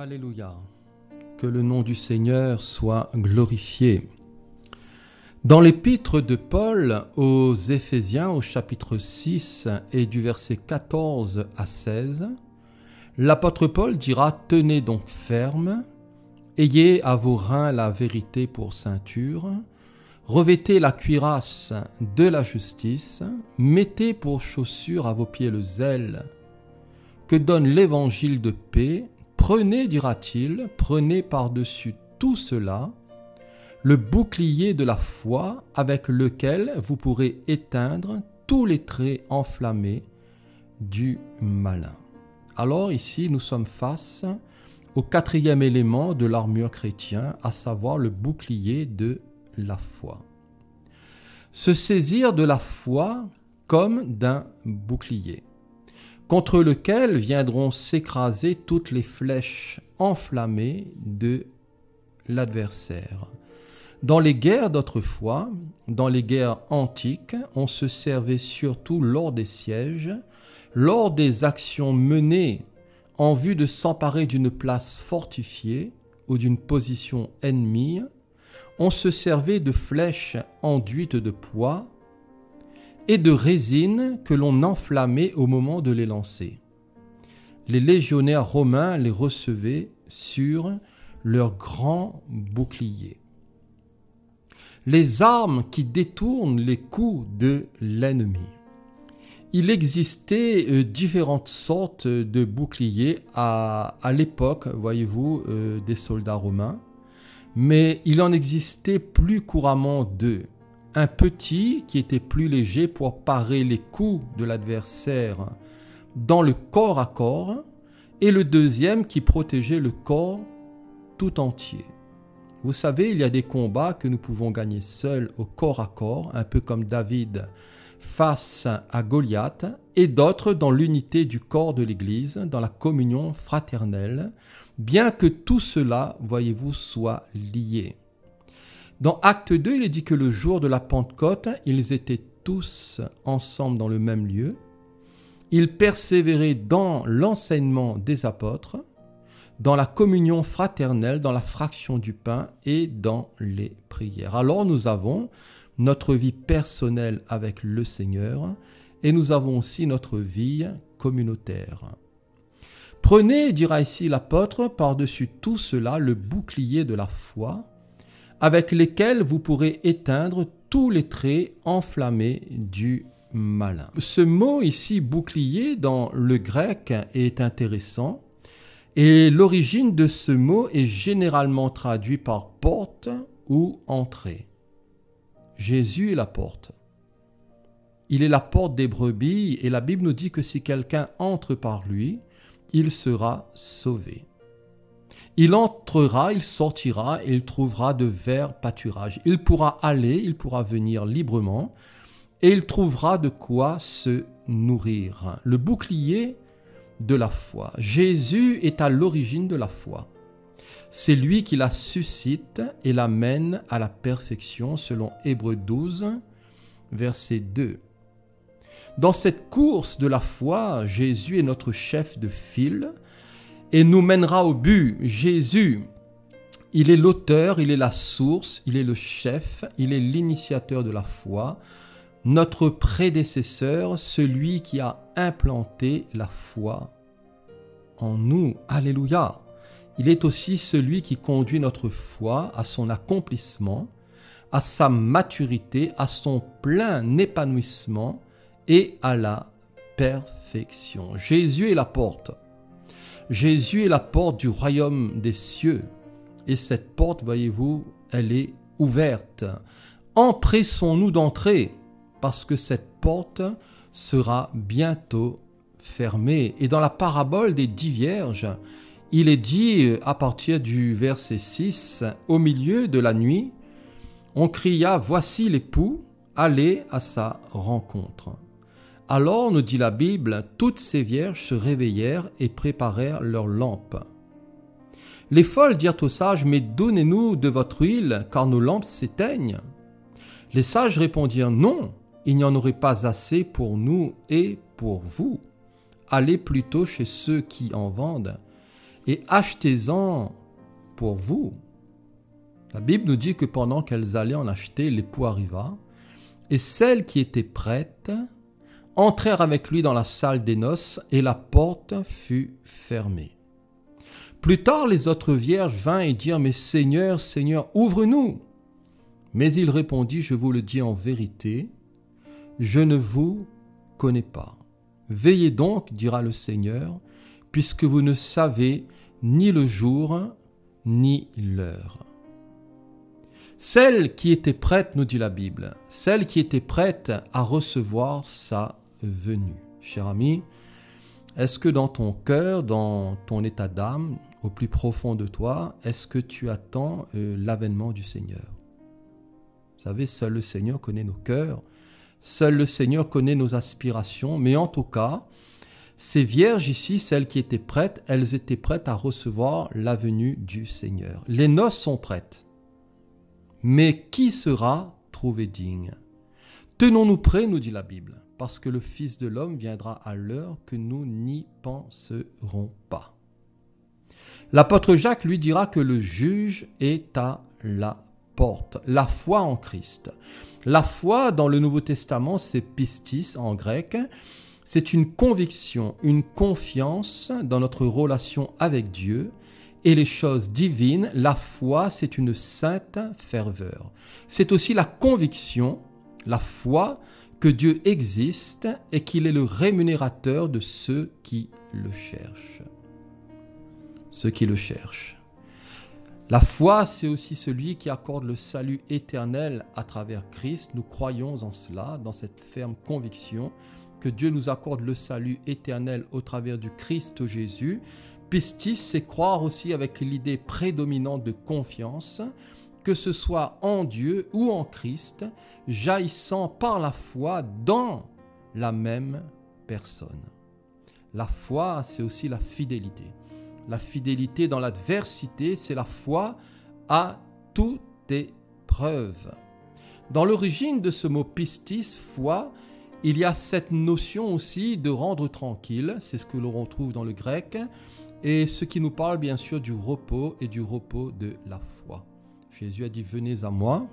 Alléluia. Que le nom du Seigneur soit glorifié. Dans l'épître de Paul aux Éphésiens, au chapitre 6 et du verset 14 à 16, l'apôtre Paul dira « Tenez donc ferme, ayez à vos reins la vérité pour ceinture, revêtez la cuirasse de la justice, mettez pour chaussure à vos pieds le zèle que donne l'évangile de paix. Prenez, dira-t-il, prenez par-dessus tout cela le bouclier de la foi avec lequel vous pourrez éteindre tous les traits enflammés du malin. » Alors ici, nous sommes face au quatrième élément de l'armure chrétienne, à savoir le bouclier de la foi. Se saisir de la foi comme d'un bouclier, contre lequel viendront s'écraser toutes les flèches enflammées de l'adversaire. Dans les guerres d'autrefois, dans les guerres antiques, on se servait surtout lors des sièges, lors des actions menées en vue de s'emparer d'une place fortifiée ou d'une position ennemie. On se servait de flèches enduites de pois et de résine que l'on enflammait au moment de les lancer. Les légionnaires romains les recevaient sur leurs grands boucliers. Les armes qui détournent les coups de l'ennemi. Il existait différentes sortes de boucliers à l'époque, voyez-vous, des soldats romains, mais il en existait plus couramment deux. Un petit qui était plus léger pour parer les coups de l'adversaire dans le corps à corps, et le deuxième qui protégeait le corps tout entier. Vous savez, il y a des combats que nous pouvons gagner seuls au corps à corps, un peu comme David face à Goliath, et d'autres dans l'unité du corps de l'Église, dans la communion fraternelle, bien que tout cela, voyez-vous, soit lié. Dans Acte 2, il est dit que le jour de la Pentecôte, ils étaient tous ensemble dans le même lieu. Ils persévéraient dans l'enseignement des apôtres, dans la communion fraternelle, dans la fraction du pain et dans les prières. Alors nous avons notre vie personnelle avec le Seigneur et nous avons aussi notre vie communautaire. Prenez, dira ici l'apôtre, par-dessus tout cela le bouclier de la foi, avec lesquels vous pourrez éteindre tous les traits enflammés du malin. Ce mot ici, bouclier, dans le grec est intéressant, et l'origine de ce mot est généralement traduit par porte ou entrée. Jésus est la porte. Il est la porte des brebis, et la Bible nous dit que si quelqu'un entre par lui, il sera sauvé. Il entrera, il sortira et il trouvera de verts pâturages. Il pourra aller, il pourra venir librement et il trouvera de quoi se nourrir. Le bouclier de la foi. Jésus est à l'origine de la foi. C'est lui qui la suscite et la mène à la perfection selon Hébreux 12, verset 2. Dans cette course de la foi, Jésus est notre chef de file et nous mènera au but. Jésus, il est l'auteur, il est la source, il est le chef, il est l'initiateur de la foi, notre prédécesseur, celui qui a implanté la foi en nous. Alléluia! Il est aussi celui qui conduit notre foi à son accomplissement, à sa maturité, à son plein épanouissement et à la perfection. Jésus est la porte. Jésus est la porte du royaume des cieux. Et cette porte, voyez-vous, elle est ouverte. Empressons-nous d'entrer, parce que cette porte sera bientôt fermée. Et dans la parabole des 10 vierges, il est dit, à partir du verset 6, « Au milieu de la nuit, on cria, voici l'époux, allez à sa rencontre. » Alors, nous dit la Bible, toutes ces vierges se réveillèrent et préparèrent leurs lampes. Les folles dirent aux sages, « Mais donnez-nous de votre huile, car nos lampes s'éteignent. » Les sages répondirent, « Non, il n'y en aurait pas assez pour nous et pour vous. Allez plutôt chez ceux qui en vendent et achetez-en pour vous. La Bible nous dit que pendant qu'elles allaient en acheter, l'époux arriva, et celles qui étaient prêtes entrèrent avec lui dans la salle des noces, et la porte fut fermée. Plus tard, les autres vierges vinrent et dirent, « Mais Seigneur, Seigneur, ouvre-nous !» Mais il répondit, « Je vous le dis en vérité, je ne vous connais pas. Veillez donc, dira le Seigneur, puisque vous ne savez ni le jour, ni l'heure. » Celle qui était prête, nous dit la Bible, celle qui était prête à recevoir sa venue. Cher ami, est-ce que dans ton cœur, dans ton état d'âme, au plus profond de toi, est-ce que tu attends l'avènement du Seigneur? Vous savez, seul le Seigneur connaît nos cœurs, seul le Seigneur connaît nos aspirations, mais en tout cas, ces vierges ici, celles qui étaient prêtes, elles étaient prêtes à recevoir la venue du Seigneur. Les noces sont prêtes. Mais qui sera trouvé digne? Tenons-nous prêts, nous dit la Bible, parce que le Fils de l'homme viendra à l'heure que nous n'y penserons pas. L'apôtre Jacques lui dira que le juge est à la porte. La foi en Christ. La foi dans le Nouveau Testament, c'est pistis en grec. C'est une conviction, une confiance dans notre relation avec Dieu et les choses divines. La foi, c'est une sainte ferveur. C'est aussi la conviction, la foi, que Dieu existe et qu'il est le rémunérateur de ceux qui le cherchent. Ceux qui le cherchent. La foi, c'est aussi celui qui accorde le salut éternel à travers Christ. Nous croyons en cela, dans cette ferme conviction que Dieu nous accorde le salut éternel au travers du Christ Jésus. Pistis, c'est croire aussi avec l'idée prédominante de confiance, que ce soit en Dieu ou en Christ, jaillissant par la foi dans la même personne. La foi, c'est aussi la fidélité. La fidélité dans l'adversité, c'est la foi à toute épreuve. Dans l'origine de ce mot pistis, foi, il y a cette notion aussi de rendre tranquille, c'est ce que l'on retrouve dans le grec, et ce qui nous parle bien sûr du repos et du repos de la foi. Jésus a dit, venez à moi,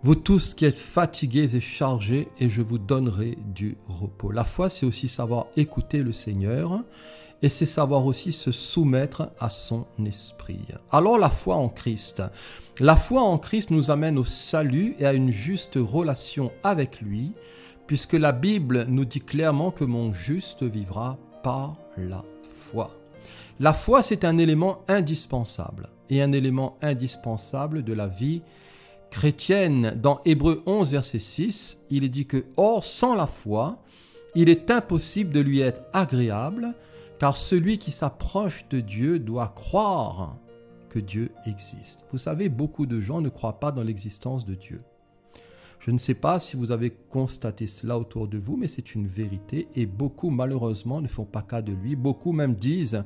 vous tous qui êtes fatigués et chargés, et je vous donnerai du repos. La foi, c'est aussi savoir écouter le Seigneur, et c'est savoir aussi se soumettre à son esprit. Alors la foi en Christ. La foi en Christ nous amène au salut et à une juste relation avec lui, puisque la Bible nous dit clairement que mon juste vivra par la foi. La foi, c'est un élément indispensable, et un élément indispensable de la vie chrétienne. Dans Hébreux 11, verset 6, il est dit que « Or, sans la foi, il est impossible de lui être agréable, car celui qui s'approche de Dieu doit croire que Dieu existe. » Vous savez, beaucoup de gens ne croient pas dans l'existence de Dieu. Je ne sais pas si vous avez constaté cela autour de vous, mais c'est une vérité et beaucoup malheureusement ne font pas cas de lui. Beaucoup même disent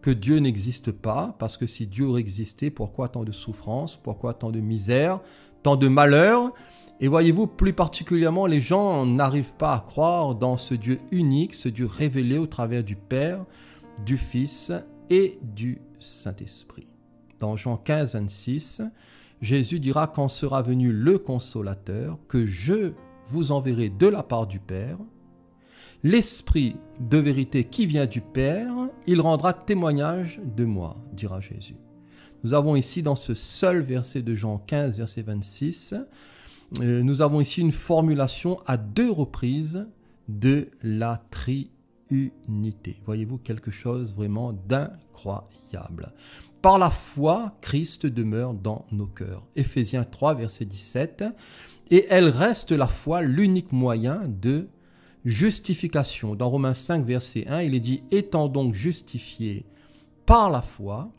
que Dieu n'existe pas, parce que si Dieu existait, pourquoi tant de souffrances, pourquoi tant de misère, tant de malheur? Et voyez-vous, plus particulièrement, les gens n'arrivent pas à croire dans ce Dieu unique, ce Dieu révélé au travers du Père, du Fils et du Saint-Esprit. Dans Jean 15, 26, Jésus dira quand sera venu le Consolateur, que je vous enverrai de la part du Père, l'Esprit de vérité qui vient du Père, il rendra témoignage de moi, dira Jésus. Nous avons ici dans ce seul verset de Jean 15, verset 26, nous avons ici une formulation à 2 reprises de la triunité. Voyez-vous, quelque chose vraiment d'incroyable. Par la foi, Christ demeure dans nos cœurs. Éphésiens 3, verset 17. Et elle reste la foi l'unique moyen de justification. Dans Romains 5, verset 1, il est dit « Étant donc justifiés par la foi,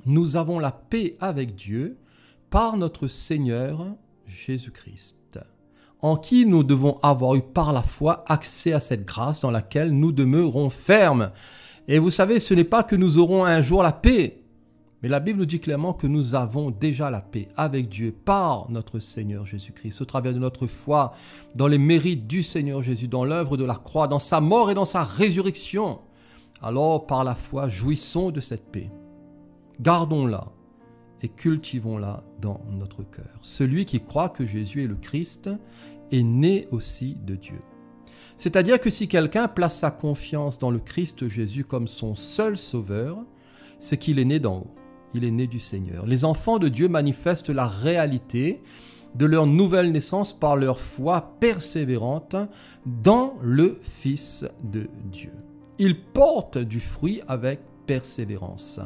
nous avons la paix avec Dieu par notre Seigneur Jésus-Christ, en qui nous devons avoir eu par la foi accès à cette grâce dans laquelle nous demeurons fermes. » Et vous savez, ce n'est pas que nous aurons un jour la paix, mais la Bible nous dit clairement que nous avons déjà la paix avec Dieu par notre Seigneur Jésus-Christ, au travers de notre foi dans les mérites du Seigneur Jésus, dans l'œuvre de la croix, dans sa mort et dans sa résurrection. Alors, par la foi, jouissons de cette paix. Gardons-la et cultivons-la dans notre cœur. Celui qui croit que Jésus est le Christ est né aussi de Dieu. C'est-à-dire que si quelqu'un place sa confiance dans le Christ Jésus comme son seul sauveur, c'est qu'il est né d'en haut. Il est né du Seigneur. Les enfants de Dieu manifestent la réalité de leur nouvelle naissance par leur foi persévérante dans le Fils de Dieu. Ils portent du fruit avec persévérance.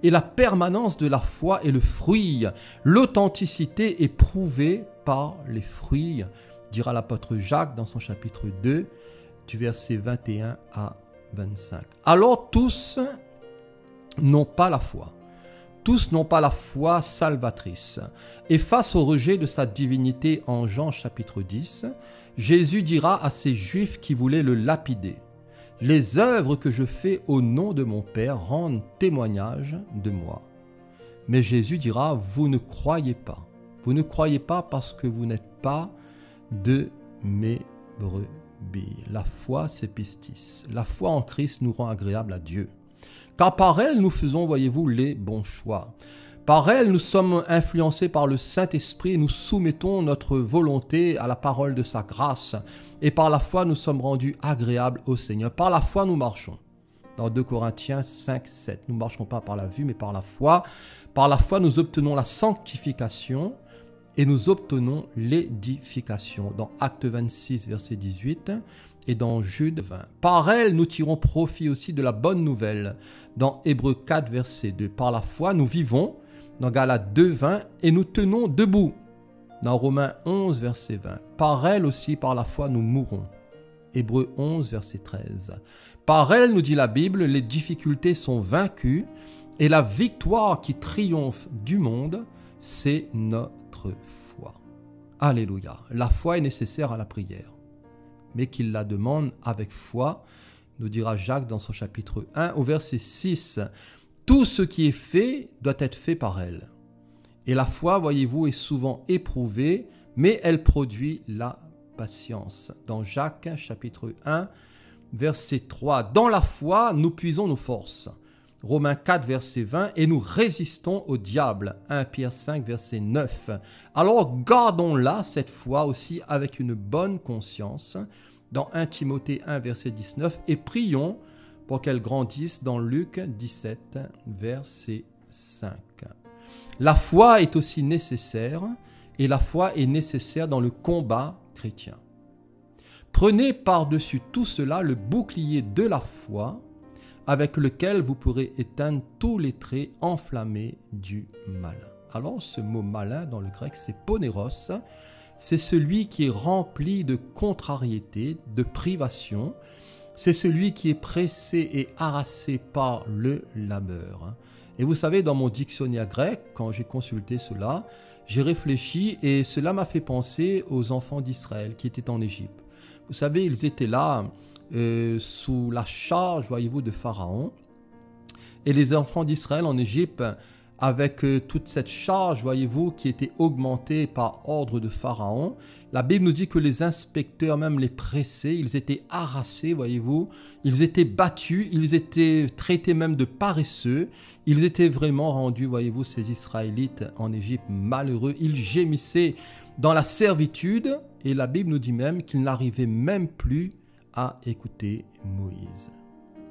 Et la permanence de la foi est le fruit. L'authenticité est prouvée par les fruits, dira l'apôtre Jacques dans son chapitre 2, du verset 21 à 25. Alors tous n'ont pas la foi. Tous n'ont pas la foi salvatrice. Et face au rejet de sa divinité en Jean chapitre 10, Jésus dira à ces Juifs qui voulaient le lapider: « Les œuvres que je fais au nom de mon Père rendent témoignage de moi. » Mais Jésus dira: « Vous ne croyez pas. Vous ne croyez pas parce que vous n'êtes pas de mes brebis. » La foi, c'est pistis. La foi en Christ nous rend agréable à Dieu. Car par elle, nous faisons, voyez-vous, les bons choix. Par elle, nous sommes influencés par le Saint-Esprit et nous soumettons notre volonté à la parole de sa grâce. Et par la foi, nous sommes rendus agréables au Seigneur. Par la foi, nous marchons. Dans 2 Corinthiens 5, 7. Nous ne marchons pas par la vue, mais par la foi. Par la foi, nous obtenons la sanctification et nous obtenons l'édification. Dans Actes 26, verset 18. Et dans Jude 20. Par elle, nous tirons profit aussi de la bonne nouvelle. Dans Hébreux 4, verset 2. Par la foi, nous vivons. Dans Galates 2, 20. Et nous tenons debout. Dans Romains 11, verset 20. Par elle aussi, par la foi, nous mourons. Hébreux 11, verset 13. Par elle, nous dit la Bible, les difficultés sont vaincues. Et la victoire qui triomphe du monde, c'est notre foi. Alléluia. La foi est nécessaire à la prière, mais qu'il la demande avec foi, nous dira Jacques dans son chapitre 1 au verset 6. Tout ce qui est fait doit être fait par elle. Et la foi, voyez-vous, est souvent éprouvée, mais elle produit la patience. Dans Jacques chapitre 1, verset 3. Dans la foi, nous puisons nos forces. Romains 4, verset 20. Et nous résistons au diable. 1 Pierre 5, verset 9. Alors gardons-la, cette foi aussi, avec une bonne conscience. Dans 1 Timothée 1, verset 19. Et prions pour qu'elle grandisse dans Luc 17, verset 5. La foi est aussi nécessaire, et la foi est nécessaire dans le combat chrétien. Prenez par-dessus tout cela le bouclier de la foi, avec lequel vous pourrez éteindre tous les traits enflammés du malin. Alors ce mot malin dans le grec, c'est poneros, c'est celui qui est rempli de contrariété, de privation, c'est celui qui est pressé et harassé par le labeur. Et vous savez, dans mon dictionnaire grec, quand j'ai consulté cela, j'ai réfléchi et cela m'a fait penser aux enfants d'Israël qui étaient en Égypte. Vous savez, ils étaient là sous la charge, voyez-vous, de Pharaon. Et les enfants d'Israël en Égypte, avec toute cette charge, voyez-vous, qui était augmentée par ordre de Pharaon, la Bible nous dit que les inspecteurs, même les pressés, ils étaient harassés, voyez-vous, ils étaient battus, ils étaient traités même de paresseux, ils étaient vraiment rendus, voyez-vous, ces Israélites en Égypte malheureux, ils gémissaient dans la servitude, et la Bible nous dit même qu'ils n'arrivaient même plus à écouter Moïse.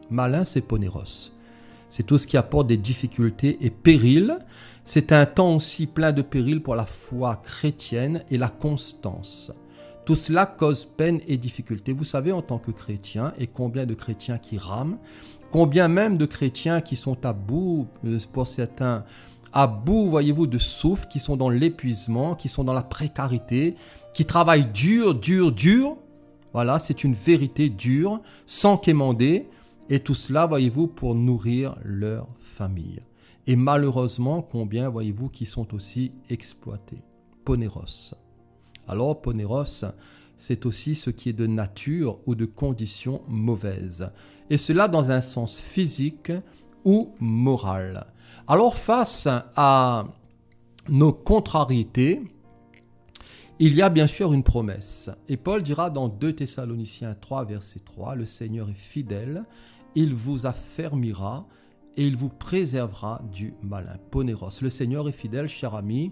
Malin, c'est poneros. C'est tout ce qui apporte des difficultés et périls. C'est un temps aussi plein de périls pour la foi chrétienne et la constance. Tout cela cause peine et difficulté. Vous savez, en tant que chrétien, et combien de chrétiens qui rament, combien même de chrétiens qui sont à bout, pour certains, à bout, voyez-vous, de souffle, qui sont dans l'épuisement, qui sont dans la précarité, qui travaillent dur. Voilà, c'est une vérité dure, sans quémander. Et tout cela, voyez-vous, pour nourrir leur famille. Et malheureusement, combien, voyez-vous, qui sont aussi exploités. Poneros. Alors, poneros, c'est aussi ce qui est de nature ou de condition mauvaise. Et cela dans un sens physique ou moral. Alors, face à nos contrariétés, il y a bien sûr une promesse. Et Paul dira dans 2 Thessaloniciens 3, verset 3, « Le Seigneur est fidèle il vous affermira et il vous préservera du malin. Poneros. Le Seigneur est fidèle, cher ami.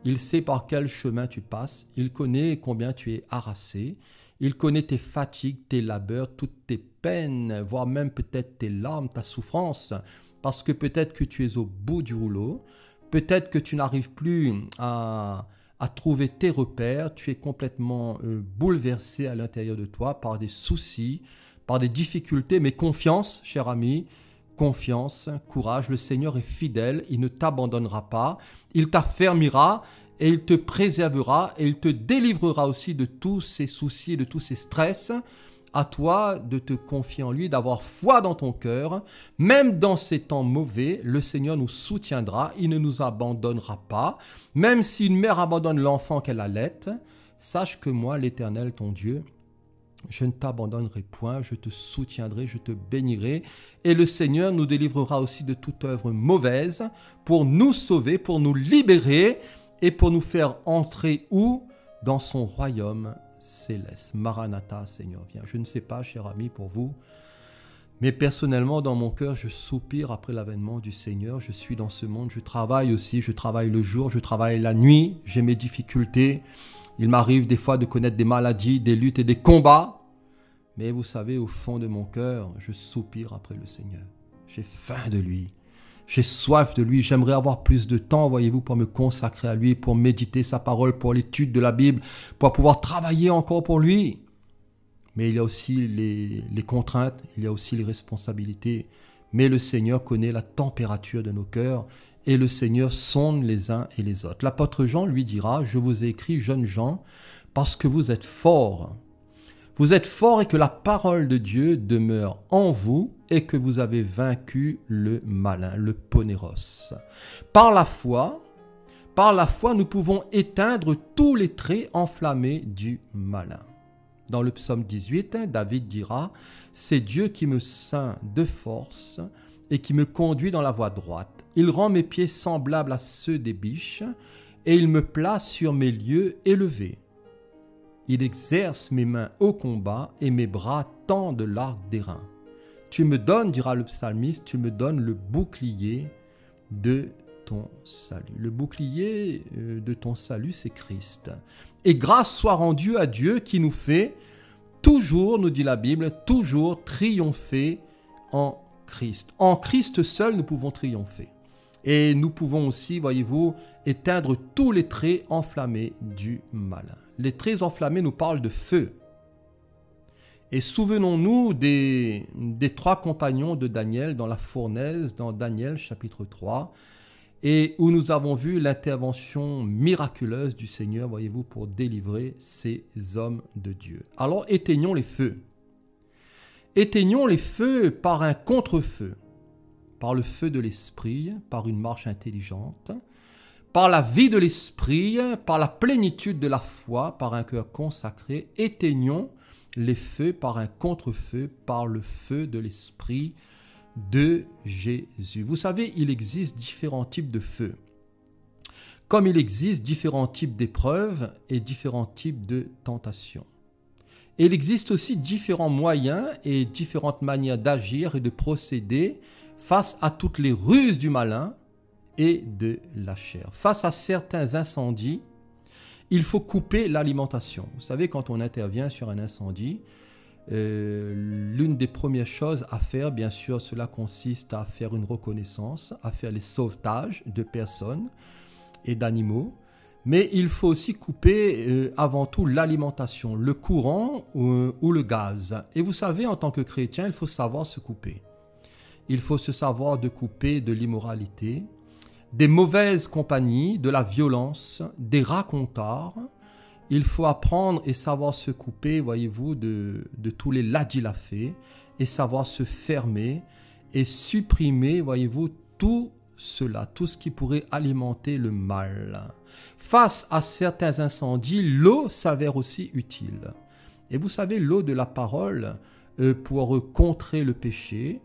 Il sait par quel chemin tu passes. Il connaît combien tu es harassé. Il connaît tes fatigues, tes labeurs, toutes tes peines, voire même peut-être tes larmes, ta souffrance. Parce que peut-être que tu es au bout du rouleau. Peut-être que tu n'arrives plus à trouver tes repères. Tu es complètement bouleversé à l'intérieur de toi par des soucis, par des difficultés. Mais confiance, cher ami, confiance, courage, le Seigneur est fidèle, il ne t'abandonnera pas, il t'affermira et il te préservera et il te délivrera aussi de tous ces soucis, de tous ces stress. À toi de te confier en lui, d'avoir foi dans ton cœur. Même dans ces temps mauvais, le Seigneur nous soutiendra, il ne nous abandonnera pas. Même si une mère abandonne l'enfant qu'elle allait, sache que moi, l'Éternel, ton Dieu, je ne t'abandonnerai point, je te soutiendrai, je te bénirai. Et le Seigneur nous délivrera aussi de toute œuvre mauvaise pour nous sauver, pour nous libérer et pour nous faire entrer où? Dans son royaume céleste. Maranatha, Seigneur, viens. Je ne sais pas, cher ami, pour vous, mais personnellement, dans mon cœur, je soupire après l'avènement du Seigneur. Je suis dans ce monde, je travaille aussi, je travaille le jour, je travaille la nuit, j'ai mes difficultés. Il m'arrive des fois de connaître des maladies, des luttes et des combats. Mais vous savez, au fond de mon cœur, je soupire après le Seigneur. J'ai faim de lui. J'ai soif de lui. J'aimerais avoir plus de temps, voyez-vous, pour me consacrer à lui, pour méditer sa parole, pour l'étude de la Bible, pour pouvoir travailler encore pour lui. Mais il y a aussi les contraintes, il y a aussi les responsabilités. Mais le Seigneur connaît la température de nos cœurs. Et le Seigneur sonde les uns et les autres. L'apôtre Jean lui dira, je vous ai écrit, jeunes gens, parce que vous êtes forts. Vous êtes forts et que la parole de Dieu demeure en vous et que vous avez vaincu le malin, le poneros. Par la foi, nous pouvons éteindre tous les traits enflammés du malin. Dans le psaume 18, David dira, c'est Dieu qui me ceint de force et qui me conduit dans la voie droite. Il rend mes pieds semblables à ceux des biches, et il me place sur mes lieux élevés. Il exerce mes mains au combat, et mes bras tendent l'arc d'airain. Tu me donnes, dira le psalmiste, tu me donnes le bouclier de ton salut. Le bouclier de ton salut, c'est Christ. Et grâce soit rendue à Dieu qui nous fait toujours, nous dit la Bible, toujours triompher en Christ. En Christ seul, nous pouvons triompher. Et nous pouvons aussi, voyez-vous, éteindre tous les traits enflammés du malin. Les traits enflammés nous parlent de feu. Et souvenons-nous des 3 compagnons de Daniel dans la fournaise, dans Daniel chapitre 3, et où nous avons vu l'intervention miraculeuse du Seigneur, voyez-vous, pour délivrer ces hommes de Dieu. Alors éteignons les feux. Éteignons les feux par un contre-feu. Par le feu de l'esprit, par une marche intelligente, par la vie de l'esprit, par la plénitude de la foi, par un cœur consacré, éteignons les feux par un contre-feu, par le feu de l'esprit de Jésus. Vous savez, il existe différents types de feux, comme il existe différents types d'épreuves et différents types de tentations. Et il existe aussi différents moyens et différentes manières d'agir et de procéder face à toutes les ruses du malin et de la chair. Face à certains incendies, il faut couper l'alimentation. Vous savez, quand on intervient sur un incendie, l'une des premières choses à faire, bien sûr, cela consiste à faire une reconnaissance, à faire les sauvetages de personnes et d'animaux. Mais il faut aussi couper avant tout l'alimentation, le courant ou le gaz. Et vous savez, en tant que chrétien, il faut savoir se couper. Il faut se savoir de couper de l'immoralité, des mauvaises compagnies, de la violence, des racontards. Il faut apprendre et savoir se couper, voyez-vous, de tous les ladilafés et savoir se fermer et supprimer, voyez-vous, tout cela, tout ce qui pourrait alimenter le mal. Face à certains incendies, l'eau s'avère aussi utile. Et vous savez, l'eau de la parole, pour contrer le péché,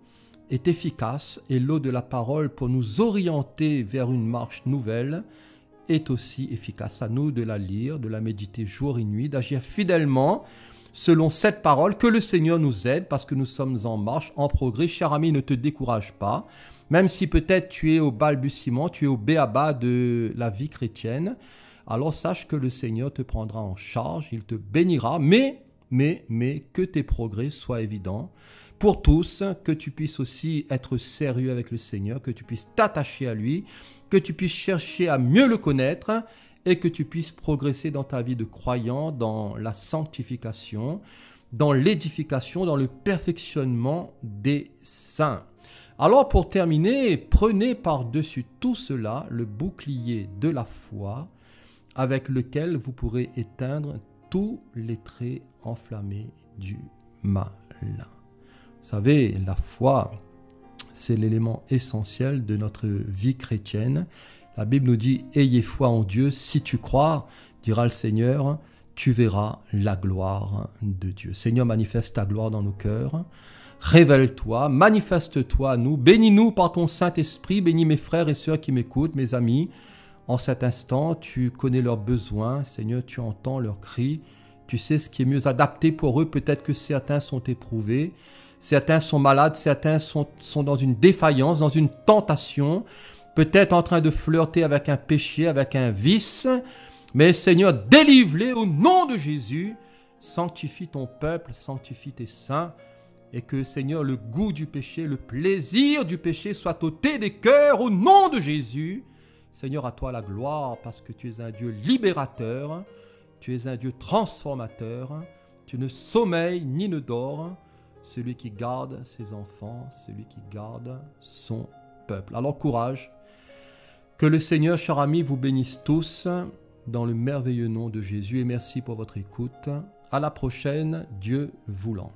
est efficace, et l'eau de la parole pour nous orienter vers une marche nouvelle est aussi efficace. À nous de la lire, de la méditer jour et nuit, d'agir fidèlement selon cette parole. Que le Seigneur nous aide parce que nous sommes en marche, en progrès. Cher ami, ne te décourage pas. Même si peut-être tu es au balbutiement, tu es au b.a.-ba de la vie chrétienne, alors sache que le Seigneur te prendra en charge, il te bénira, mais que tes progrès soient évidents pour tous, que tu puisses aussi être sérieux avec le Seigneur, que tu puisses t'attacher à lui, que tu puisses chercher à mieux le connaître et que tu puisses progresser dans ta vie de croyant, dans la sanctification, dans l'édification, dans le perfectionnement des saints. Alors pour terminer, prenez par-dessus tout cela le bouclier de la foi avec lequel vous pourrez éteindre tous les traits enflammés du mal. Vous savez, la foi, c'est l'élément essentiel de notre vie chrétienne. La Bible nous dit « Ayez foi en Dieu, si tu crois, dira le Seigneur, tu verras la gloire de Dieu. » Seigneur, manifeste ta gloire dans nos cœurs. Révèle-toi, manifeste-toi à nous, bénis-nous par ton Saint-Esprit, bénis mes frères et sœurs qui m'écoutent, mes amis. En cet instant, tu connais leurs besoins, Seigneur, tu entends leurs cris, tu sais ce qui est mieux adapté pour eux. Peut-être que certains sont éprouvés, certains sont malades, certains sont dans une défaillance, dans une tentation, peut-être en train de flirter avec un péché, avec un vice. Mais Seigneur, délivre-les au nom de Jésus, sanctifie ton peuple, sanctifie tes saints. Et que, Seigneur, le goût du péché, le plaisir du péché soit ôté des cœurs au nom de Jésus. Seigneur, à toi la gloire parce que tu es un Dieu libérateur, tu es un Dieu transformateur, tu ne sommeilles ni ne dors, celui qui garde ses enfants, celui qui garde son peuple. Alors courage, que le Seigneur, cher ami, vous bénisse tous dans le merveilleux nom de Jésus et merci pour votre écoute. À la prochaine, Dieu voulant.